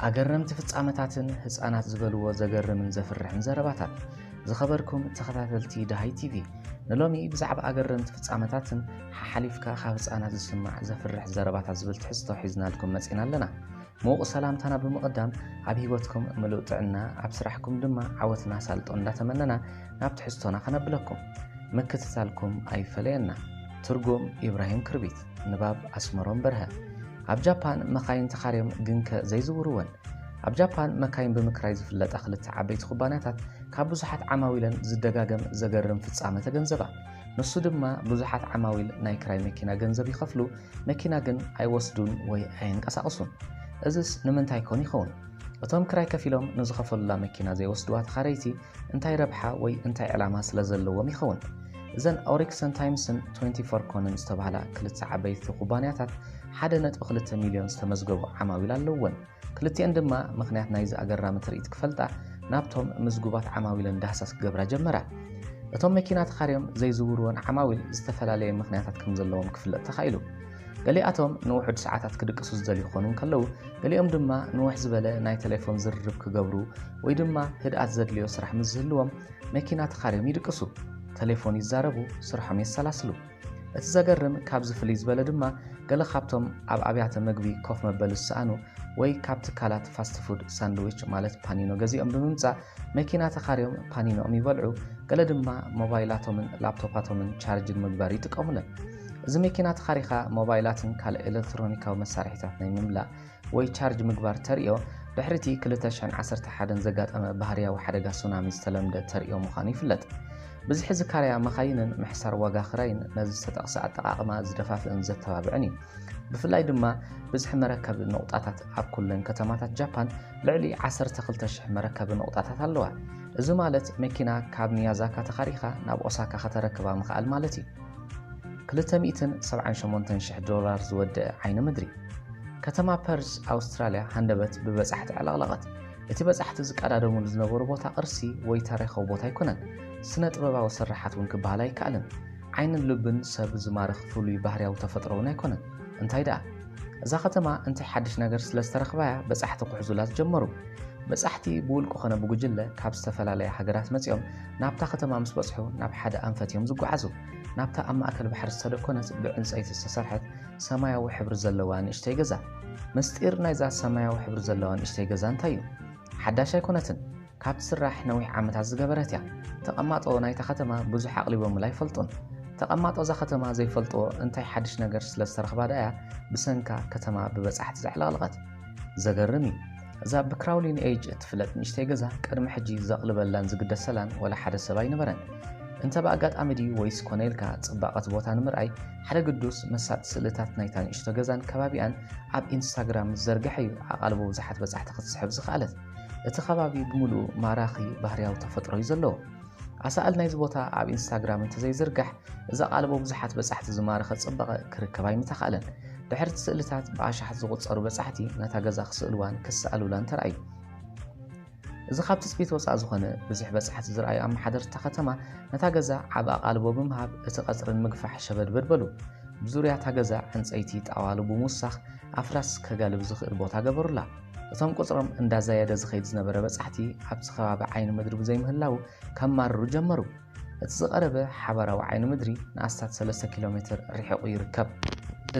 أجرمت ፍጻመታትን ህፃናት ዝበልዎ ዘገርምን ዘፍርሕን ዘረባታት ዝኸበርኩም ተኸታተልቲ ዳሃይ ቲቪ ንሎሚ ብዛዕባ ኣገረምቲ ፍጻመታትን ሓሊፍካ ካብ ህፃናት ዝስማዕ ዘፍርሕ ዘረባታት ዝብል ትሕዝቶ ሒዝናልኩም መፂና ኣለና ሞቕ ሰላምታና ብምቕዳም ኣብ ሂወትኩም ምሉእ ጥዕና ኣብ ስራሕኩም ድማ ዓወትና ሳልጦ እንዳተመነና ናብ ትሕዝቶና ከነብለኩም ምክትታልኩም ኣይፈለየና ትርጉም ኢብራሂም ክርቢት ንባብ ኣስመሮም በርሀ ኣብ ጃፓን መካይን ተኻርዮም ግንከ ዘይዝውርወን ኣብ ጃፓን መካይን ብምክራይ ዝፍለጣ ክልተ ዓበይቲ ኩባንያታት ካብ ብዙሓት ዓማዊለን ዝደጋገም ዘገርም ፍጻመ ተገንዘባ ንሱ ድማ ብዙሓት ዓማዊል ናይ ክራይ መኪና ገንዘብ ይኸፍሉ መኪና ግን ኣይወስዱን ወይ ኣይንቀሳቕሱን እዝስ ንምንታይ ኮን ይኸውን እቶም ክራይ ከፊሎም ንዝኸፈሉላ መኪና ዘይወስዱዋ ተኻረይቲ እንታይ ረብሓ ወይ እንታይ ዕላማ ስለ ዘለዎም ይኸውን እዘን ኦሪክሰን ታይምስን 24 ኮንን ዝተባህላ ክልተ ዓበይቲ ኩባንያታት 1.2 ሚልዮን ዝተመዝገቡ ዓማዊል ኣለውን ክልቲአን ድማ ምኽንያት ናይዚ ኣገራሚ ትርኢት ክፈልጣ ናብቶም ምዝጉባት ዓማዊልን ዳህሳስ ክገብራ ጀመራ እቶም መኪና ተኻርዮም ዘይዝውርዎን ዓማዊል ዝተፈላለየ ምኽንያታት ከም ዘለዎም ክፍለጥ ተኻኢሉ ገሊኣቶም ንውሑድ ሰዓታት ክድቅሱ ዝደልዩ ክኾኑ ከለዉ ገሊኦም ድማ ንውሕ ዝበለ ናይ ቴሌፎን ዝርርብ ክገብሩ ወይ ድማ ህድኣት ዘድልዮ ስራሕ ምስ ዝህልዎም መኪና ተኻርዮም ይድቅሱ ቴሌፎን ይዛረቡ ስርሖም የሰላስሉ እቲ ዘገርም ካብ ዝፍልይ ዝበለ ድማ ገለ ካብቶም ኣብ ኣብያተ ምግቢ ኮፍ መበል ዝሰኣኑ ወይ ካብ ትካላት ፋስት ፉድ ሳንድዊች ማለት ፓኒኖ ገዚኦም ብምምጻእ መኪና ተኻርዮም ፓኒኖኦም ይበልዑ ገለ ድማ ሞባይላቶምን ላፕቶፓቶምን ቻርጅን ምግባር ይጥቀሙለን እዚ መኪና ተኻሪኻ ሞባይላትን ካልእ ኤሌክትሮኒካዊ መሳርሒታት ናይ ምምላእ ወይ ቻርጅ ምግባር ተርእዮ ድሕሪቲ 2011 ዘጋጠመ ባህርያዊ ሓደጋ ሱናሚ ዝተለምደ ተርእዮ ምዃኑ ይፍለጥ ብዝሕ ዝካርያ መኻይንን ምሕሳር ዋጋ ክራይን ነዚ ዝተጠቕሰ ኣጠቓቕማ ዝደፋፍእን ዘተባብዕን እዩ ብፍላይ ድማ ብዝሕ መረከብ ነቑጣታት ኣብ ኩለን ከተማታት ጃፓን ልዕሊ 12,000 መረከብ ነቑጣታት ኣለዋ እዚ ማለት መኪና ካብ ሚያዛካ ተኻሪኻ ናብ ኦሳካ ከተረክባ ምኽኣል ማለት እዩ $278,000 ዝወድእ ዓይኒ ምድሪ ከተማ ፐርስ ኣውስትራልያ ሃንደበት ብበጻሕቲ ዕለቕለቐት እቲ በጻሕቲ ዝቀዳደሙሉ ዝነበሩ ቦታ ቅርሲ ወይ ታሪኻዊ ቦታ ኣይኮነን ስነ ጥበባዊ ስራሓት እውን ክበሃል ኣይከኣልን ዓይንን ልብን ሰብ ዝማርኽ ፍሉይ ባህርያዊ ተፈጥሮ እውን ኣይኮነን እንታይ ደኣ እዛ ከተማ እንታይ ሓድሽ ነገር ስለ ዝተረኽባያ በጻሕቲ ክሕዙላት ጀመሩ በጻሕቲ ብውልቁ ኾነ ብጉጅለ ካብ ዝተፈላለየ ሃገራት መፂኦም ናብታ ከተማ ምስ በጽሑ ናብ ሓደ ኣንፈት እዮም ዝጓዓዙ ናብታ ኣብ ማእከል ባሕሪ ዝተደኮነት ብዕንፀይቲ ዝተሰርሐት ሰማያዊ ሕብሪ ዘለዋ ንእሽተይ ገዛ ምስጢር ናይዛ ሰማያዊ ሕብሪ ዘለዋ ንእሽተይ ገዛ እንታይ እዩ ሓዳሽ ኣይኮነትን ካብ ስራሕ ነዊሕ ዓመታት ዝገበረት እያ ተቐማጦ ናይታ ከተማ ብዙሕ ኣቕሊቦም ኣይፈልጡን ተቐማጦ ዛ ከተማ ዘይፈልጦ እንታይ ሓድሽ ነገር ስለ ዝተረኽባ ደያ ብሰንካ ከተማ ብበጻሕቲ ዘዕለቕለቐት ዘገርም እዩ እዛ ብክራውሊን ኤጅ እትፍለጥ ንእሽተይ ገዛ ቅድሚ ሕጂ ዘቕልበላን ዝግደሰላን ወላ ሓደ ሰብ ኣይነበረን እንተ ብኣጋጣሚ ድዩ ወይስ ኮነ ኢልካ ጽባቐት ቦታ ንምርኣይ ሓደ ቅዱስ መሳጥ ስእልታት ናይታ ንእሽቶ ገዛን ከባቢኣን ኣብ ኢንስታግራም ዝዘርግሐ እዩ ኣቓልቦ ብዙሓት በጻሕቲ ክትስሕብ ዝኽኣለት እቲ ከባቢ ብምሉእ ማራኺ ባህርያዊ ተፈጥሮ እዩ ዘለዎ ኣሳኣል ናይዚ ቦታ ኣብ ኢንስታግራም እንተዘይዝርጋሕ እዚ ኣቓልቦ ብዙሓት በጻሕቲ ዝማረኸ ጽባቐ ክርከብ ኣይምተኻእለን ድሕርቲ ስእልታት ብኣሽሓት ዝቝጸሩ በጻሕቲ ነታ ገዛ ክስእልዋን ክሰኣሉላን ተረኣዩ እዚ ካብ ትጽቢት ወፃእ ዝኾነ ብዙሕ በጻሕቲ ዝረኣዩ ኣመሓደርታ ከተማ ነታ ገዛ ዓብ ኣቓልቦ ብምሃብ እቲ ቐጽርን ምግፋሕ ሸበድበድ በሉ ብዙርያ እታ ገዛ ዕንፀይቲ ጣዋሉ ብምውሳኽ ኣፍራስ ከጋልብ ዝኽእል ቦታ ገበሩላ እቶም ቁጽሮም እንዳዘየደ ዝኸይድ ዝነበረ በጻሕቲ ኣብቲ ከባቢ ዓይኒ ምድሪ ብዘይምህላው ከማርሩ ጀመሩ እቲ ዝቐረበ ሓበራዊ ዓይኒ ምድሪ ንኣስታት 3 ኪሎ ሜትር ርሒቑ ይርከብ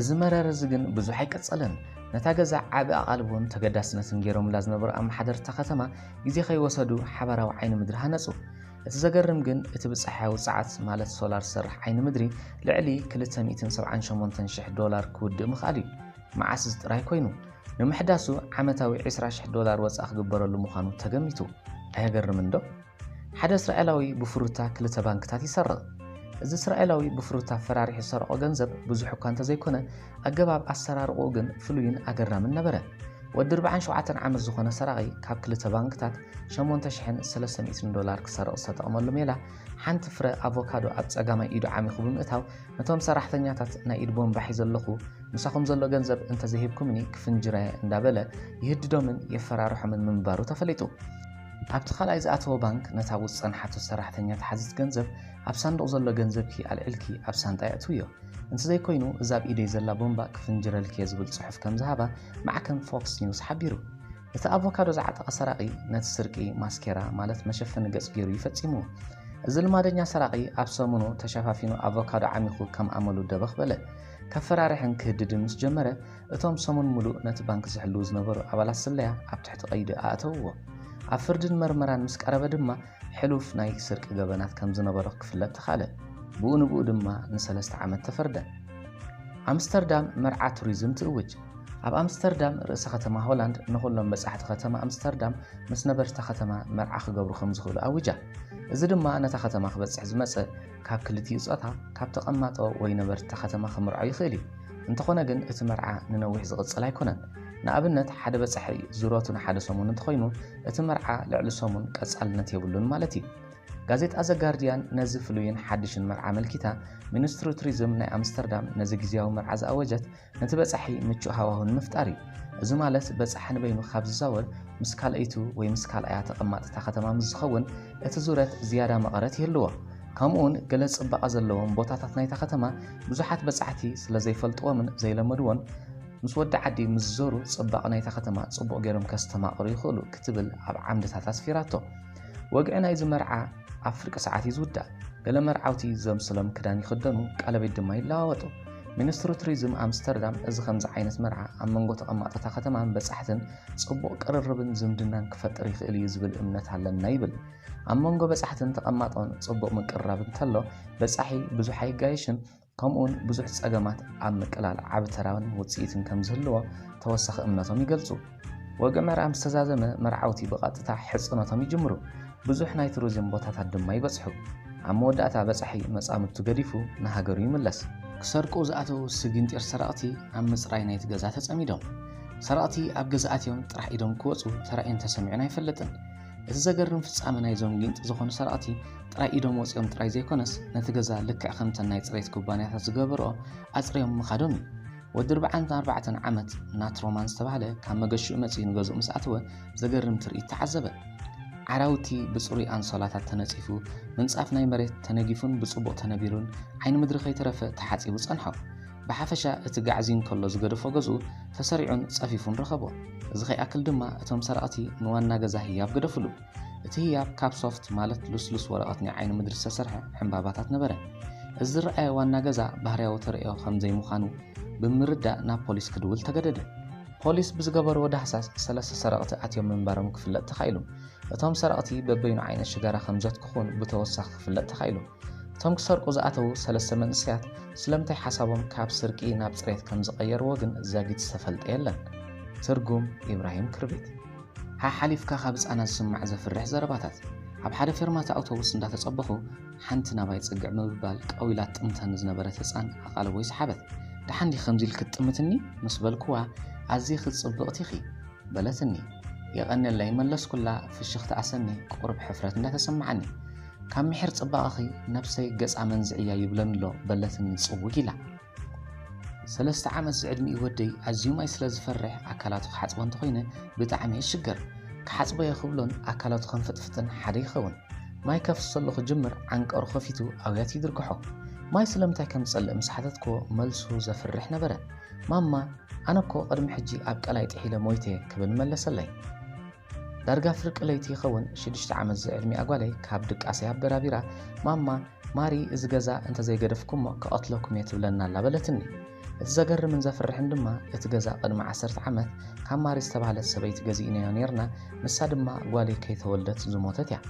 እዚ መረረዚ ግን ብዙሕ ኣይቀጸለን ነታ ገዛ ዓብ ኣቓልቦን ተገዳስነትን ገይሮምላ ዝነበሩ ኣመሓደርታ ከተማ ግዜ ከይወሰዱ ሓበራዊ ዓይኒ ምድሪ ሃነጹ እቲ ዘገርም ግን እቲ ብፀሓያዊ ፀዓት ማለት ሶላር ዝሰርሕ ዓይኒ ምድሪ ልዕሊ $278,000 ክውድእ ምኽኣል እዩ መዓስ ጥራይ ኮይኑ ንምሕዳሱ ዓመታዊ $20,000 ወጻኢ ክግበረሉ ምዃኑ ተገሚቱ ኣየገርምን ዶ ሓደ እስራኤላዊ ብፍሩታ ክልተ ባንክታት ይሰርቕ እዚ እስራኤላዊ ብፍሩታ ፈራሪሕ ዝሰርቆ ገንዘብ ብዙሕ እኳ እንተዘይኮነ ኣገባብ ኣሰራርቑ ግን ፍሉይን ኣገራምን ነበረ ወዲ 47 ዓመት ዝኾነ ሰራቒ ካብ ክልተ ባንክታት $8,300 ክሰርቕ ዝተጠቕመሉ ሜላ ሓንቲ ፍረ ኣቮካዶ ኣብ ጸጋማይ ኢዱ ዓሚኹ ብምእታው ነቶም ሰራሕተኛታት ናይ ኢድ ቦምባ ሒዘለኹ ምሳኹም ዘሎ ገንዘብ እንተዘይሂብኩምኒ ክፍንጅረ እንዳበለ ይህድዶምን የፈራርሖምን ምንባሩ ተፈሊጡ ኣብቲ ካልኣይ ዝኣተወ ባንክ ነታ ውፅንሓቶ ሰራሕተኛ ተሓዚት ገንዘብ ኣብ ሳንዱቕ ዘሎ ገንዘብኪ ኣልዕልኪ ኣብ ሳንጣ የእትውዮ እንተዘይኮይኑ እዛ ኣብ ኢደይ ዘላ ቦምባ ክፍንጅረልኪ ዝብል ጽሑፍ ከም ዝሃባ ማዕከን ፎክስ ኒውስ ሓቢሩ እቲ ኣቮካዶ ዝዓጠቐ ሰራቂ ነቲ ስርቂ ማስኬራ ማለት መሸፈኒ ገጽ ገይሩ ይፈጺሙ እዚ ልማደኛ ሰራቂ ኣብ ሰሙኑ ተሸፋፊኑ ኣቮካዶ ዓሚኹ ከም ኣመሉ ደበኽ በለ ከፈራርሕን ክህድድን ምስ ጀመረ እቶም ሰሙን ሙሉእ ነቲ ባንክ ዝሕልው ዝነበሩ ኣባላት ስለያ ኣብ ትሕቲ ቀይዲ ኣእተውዎ ኣብ ፍርድን መርመራን ምስ ቀረበ ድማ ሕሉፍ ናይ ስርቂ ገበናት ከም ዝነበሮ ክፍለጥ ተኻለ ብኡ ንብኡ ድማ ን3 ዓመት ተፈርደ ኣምስተርዳም መርዓ ቱሪዝም ትእውጅ ኣብ ኣምስተርዳም ርእሰ ከተማ ሆላንድ ንኹሎም በጻሕቲ ከተማ ኣምስተርዳም ምስ ነበርታ ከተማ መርዓ ክገብሩ ከም ዝኽእሉ ኣውጃ እዚ ድማ ነታ ከተማ ክበጽሕ ዝመጽእ ካብ ክልቲኡ ጾታ ካብ ተቐማጦ ወይ ነበርታ ከተማ ክምርዖ ይኽእል እዩ እንተኾነ ግን እቲ መርዓ ንነዊሕ ዝቕጽል ኣይኮነን ንኣብነት ሓደ በጻሒ ዙሮቱን ሓደ ሰሙን እንተኾይኑ እቲ መርዓ ልዕሊ ሰሙን ቀጻልነት የብሉን ማለት እዩ ጋዜጣ ዘ ጋርዲያን ነዚ ፍሉይን ሓድሽን መርዓ መልኪታ ሚኒስትሪ ቱሪዝም ናይ ኣምስተርዳም ነዚ ግዜያዊ መርዓ ዝኣወጀት ነቲ በጻሒ ምቹእ ሃዋህው ንምፍጣር እዩ እዚ ማለት በጻሒ ንበይኑ ካብ ዝዛወር ምስ ካልአይቱ ወይ ምስ ካልኣያ ተቐማጥታ ከተማ ምስ ዝኸውን እቲ ዙረት ዝያዳ መቐረት ይህልዎ ከምኡውን ገለ ጽባቐ ዘለዎም ቦታታት ናይታ ከተማ ብዙሓት በጻሕቲ ስለ ዘይፈልጥዎምን ዘይለመድዎን ምስ ወዲ ዓዲ ምስ ዞሩ ጽባቐ ናይታ ከተማ ጽቡቕ ገይሮም ከስተማቕሩ ይኽእሉ ክትብል ኣብ ዓምድታት ኣስፊራቶ ወግዒ ናይዚ መርዓ ኣብ ፍርቂ ሰዓት ይዝውዳእ ገለ መርዓውቲ ዘምስሎም ክዳን ይኽደኑ ቀለቤት ድማ ይለዋወጡ ሚኒስትሪ ቱሪዝም ኣምስተርዳም እዚ ከምዚ ዓይነት መርዓ ኣብ መንጎ ተቐማጥታ ከተማን በጻሕትን ጽቡቕ ቅርርብን ዝምድናን ክፈጥር ይኽእል እዩ ዝብል እምነት ኣለና ይብል ኣብ መንጎ በጻሕትን ተቐማጦን ጽቡቕ ምቅርራብ እንተሎ በጻሒ ብዙሕ ኣይጋየሽን ከምኡውን ብዙሕ ጸገማት ኣብ ምቅላል ዓብ ተራውን ውፅኢትን ከም ዝህልዎ ተወሳኺ እምነቶም ይገልጹ ወግዒ መርዓ ምስ ተዛዘመ መርዓውቲ ብቐጥታ ሕጽነቶም ይጅምሩ ብዙሕ ናይ ቱሪዝም ቦታታት ድማ ይበጽሑ ኣብ መወዳእታ በጻሒ መጻምድቱ ገዲፉ ንሃገሩ ይምለስ ክሰርቁ ዝኣተው ስግንጢር ሰራቕቲ ኣብ ምጽራይ ናይቲ ገዛ ተጸሚዶም ሰራቕቲ ኣብ ገዛ ኣትዮም ጥራሕ ኢዶም ክወጹ ተራእየን ተሰሚዑን ኣይፈለጥን እቲ ዘገርም ፍጻመ ናይዞም ጊንጢ ዝኾኑ ሰራቕቲ ጥራይ ኢዶም ወፂኦም ጥራይ ዘይኮነስ ነቲ ገዛ ልክዕ ከምተን ናይ ጽሬት ኩባንያታት ዝገበርኦ ኣጽሪዮም ምኻዶም እዩ ወዲ 44 ዓመት ናትሮማን ዝተባህለ ካብ መገሽኡ መጺኡ ንገዝኡ ምስ ኣተወ ዘገርም ትርኢት ተዓዘበ ዓራውቲ ብጽሩይ ኣንሶላታት ተነጺፉ ምንጻፍ ናይ መሬት ተነጊፉን ብጽቡቕ ተነቢሩን ዓይኒ ምድሪ ከይተረፈ ተሓጺቡ ጸንሖ ብሓፈሻ እቲ ጋዕዚን ከሎ ዝገደፎ ገዝኡ ተሰሪዑን ጸፊፉን ረኸቦ እዚ ኸይኣክል ድማ እቶም ሰራቕቲ ንዋና ገዛ ህያብ ገደፍሉ እቲ ህያብ ካብ ሶፍት ማለት ልስሉስ ወረቐት ናይ ዓይኒ ምድሪ ዝተሰርሐ ዕምባባታት ነበረ እዚ ዝረኣየ ዋና ገዛ ባህርያዊ ተርእዮ ከም ዘይምዃኑ ብምርዳእ ናብ ፖሊስ ክድውል ተገደደ ፖሊስ ብዝገበርዎ ዳህሳስ 3 ሰራቕቲ ኣትዮም ምንባሮም ክፍለጥ ተኻኢሉ እቶም ሰራቕቲ በበይኑ ዓይነት ሽጋራ ከም ዘትክኹን ብተወሳኺ ክፍለጥ ተኻኢሉ እቶም ክሰርቁ ዝኣተው 3 መንእሰያት ስለምንታይ ሓሳቦም ካብ ስርቂ ናብ ጽሬት ከም ዝቐየርዎ ግን ዘጊት ዝተፈልጠ የለን ትርጉም ኢብራሂም ክርቢት ሓሊፍካ ካብ ህጻናት ዝስማዕ ዘፍርሕ ዘረባታት ኣብ ሓደ ፌርማታ ኣውቶቡስ እንዳተጸበኹ ሓንቲ ናባይ ጽግዕ ምብባል ቀዊላት ጥምተን ዝነበረት ህጻን ኣቓልቦ ይሰሓበት ድሓንዲ ከምዚ ኢል ክትጥምትኒ ምስ በልክዋ ኣዝየ ክትጽብቕቲ ኢኺ በለትኒ የቐነለይ መለስኩላ ፍሽኽቲ ኣሰኒ ቁርብ ሕፍረት እንዳተሰማዓኒ ካብ ምሕር ጽባቕኺ ነፍሰይ ገጻ መንዝዕያ ይብለንሎ በለትኒ ጽውግ ኢላ 3 ዓመት ዝዕድሚኡ ወደይ ኣዝዩ ማይ ስለ ዝፈርሕ ኣካላቱ ክሓጽቦ እንተኾይነ ብጣዕሚ ይሽገር ክሓጽቦ የኽብሎን ኣካላቱ ከንፍጥፍጥን ሓደ ይኸውን ማይ ከፍሰሉ ክጅምር ዓንቀሩ ከፊቱ ኣውያት ይድርግሖ ማይ ስለምንታይ ከም ዝጸልእ ምስ ሓተትክዎ መልሱ ዘፍርሕ ነበረ ማማ ኣነኮ ቅድሚ ሕጂ ኣብ ቀላይ ጥሒለ ሞይተ ክብል መለሰለይ ዳርጋ ፍርቂ ለይቲ ይኸውን 6 ዓመት ዝዕድሚ ኣጓለይ ካብ ድቃሰይ ኣበራቢራ ማማ ማሪ እዚ ገዛ እንተዘይገደፍኩሞ ከቐትለኩም እየ ትብለና ኣላ በለትኒ እቲ ዘገርምን ዘፍርሕን ድማ እቲ ገዛ ቅድሚ 10 ዓመት ካብ ማሪ ዝተባህለት ሰበይቲ ገዚእናዮ ነርና ንሳ ድማ ጓለይ ከይተወልደት ዝሞተት እያ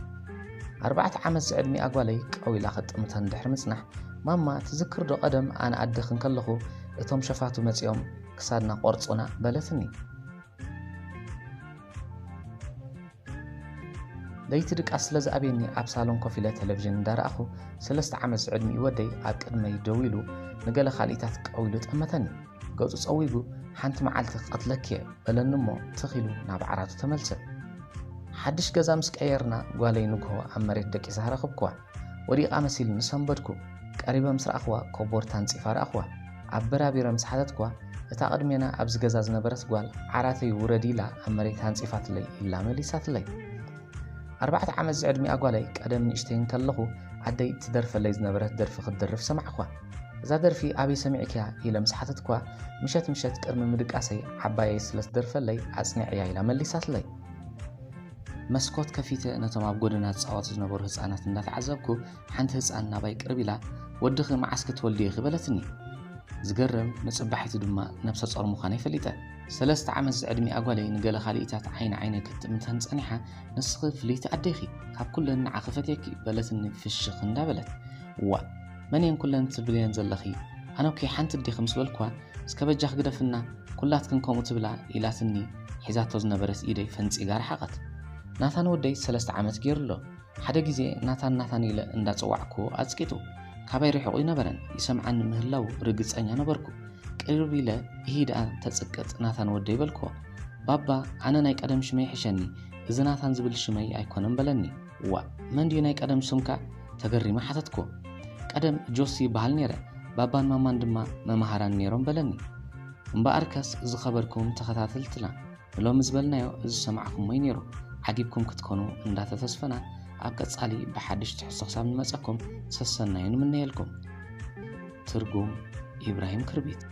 4 ዓመት ዝዕድሚ ኣጓለይ ቀዊላ ክጥምተን ድሕሪ ምጽናሕ ማማ ትዝክር ዶ ቀደም ኣነ ኣደኽን ከለኹ እቶም ሸፋቱ መጺኦም ክሳድና ቆርጹና በለትኒ ለይቲ ድቃስ ስለ ዝኣበየኒ ኣብ ሳሎን ኮፍ ኢለ ቴሌቭዥን እንዳረኣኹ 3 ዓመት ዝዕድሚ ወደይ ኣብ ቅድመይ ደው ኢሉ ንገለ ካልኢታት ቀዊሉ ጠመተኒ ገጹ ጸዊጉ ሓንቲ መዓልቲ ቀትለክ በለኒ እሞ ትኺሉ ናብ ዓራቱ ተመልሰ ሓድሽ ገዛ ምስ ቀየርና ጓለይ ንግሆ ኣብ መሬት ደቂሳ ረኸብክዋ ወዲቓ መሲል ንሰንበድኩ ቀሪበ ምስ ረኣኽዋ ኮቦርታ ንፂፋ ረኣኽዋ ኣብ በራቢረ ምስ ሓተትክዋ እታ ቅድሜና ኣብዚ ገዛ ዝነበረት ጓል ዓራተይ ውረዲ ኢላ ኣብ መሬት ሃንፂፋትለይ ኢላ መሊሳትለይ 4 ዓመት ዝዕድሚ ኣጓላይ ቀደም ንእሽተይን ከለኹ ዓደይ ትደርፈለይ ዝነበረት ደርፊ ክትደርፍ ሰማዕኳ እዛ ደርፊ ኣበይ ሰሚዕክያ ኢለ ምስ ሓተትኳ ምሸት ቅድሚ ምድቃሰይ ዓባየይ ስለትደርፈለይ ኣጽኒዕያ ኢላ መሊሳትለይ መስኮት ከፊተ ነቶም ኣብ ጎደና ዝጻወቱ ዝነበሩ ህፃናት እንዳተዓዘብኩ ሓንቲ ህፃን ናባይ ቅርብ ኢላ ወድኺ መዓስክ ትወልዲ ይኽበለትኒ ዝገርም ንጽባሒቱ ድማ ነብሰ ጾር ምዃነ ይፈሊጠ 3 ዓመት ዝዕድሚ ኣጓለይ ንገለ ኻሊእታት ዓይነ ክትጥምተን ጸኒሓ ንስኺ ፍልይቲ ኣደይኺ ካብ ኩለን ንዓኺ ፈትየኪ በለትኒ ፍሽኽ እንዳበለት ዋ መንየን ኩለን ትብልየን ዘለኺ ኣነኪ ሓንቲ እዴኺ ምስ በልኳ እስከበጃኽ ግደፍና ኩላትክን ከምኡ ትብላ ኢላትኒ ሒዛቶ ዝነበረት ኢደይ ፈንጺጋ ረሓቐት ናታን ወደይ 3 ዓመት ገይሩሎ ሓደ ግዜ ናታን ኢለ እንዳጸዋዕኩ ኣጽቂጡ ካባይ ርሒቑ ይነበረን ይሰምዓኒ ምህላው ርግጸኛ ነበርኩ ቅርብ ኢለ ይሂድኣ ተጽቅጥ ናታን ወደይ በልኮ ባባ ኣነ ናይ ቀደም ሽመይ ሕሸኒ እዚ ናታን ዝብል ሽመይ ኣይኮነን በለኒ ዋ መንዲ ናይ ቀደም ስምካ ተገሪማ ሓተትኮ ቀደም ጆሲ ይበሃል ነይረ ባባን ማማን ድማ መማሃራን ነይሮም በለኒ እምበኣርከስ ዝኸበርኩም ተኸታተልትና ሎሚ ዝበልናዮ እዚ ሰማዕኹሞይ ነይሩ ዓጊብኩም ክትኮኑ እንዳተተስፈና ኣብ ቀጻሊ ብሓድሽ ትሕሶ ክሳብ ንመጸኩም ሰሰናይን ምንየልኩም ትርጉም ኢብራሂም ክርቢት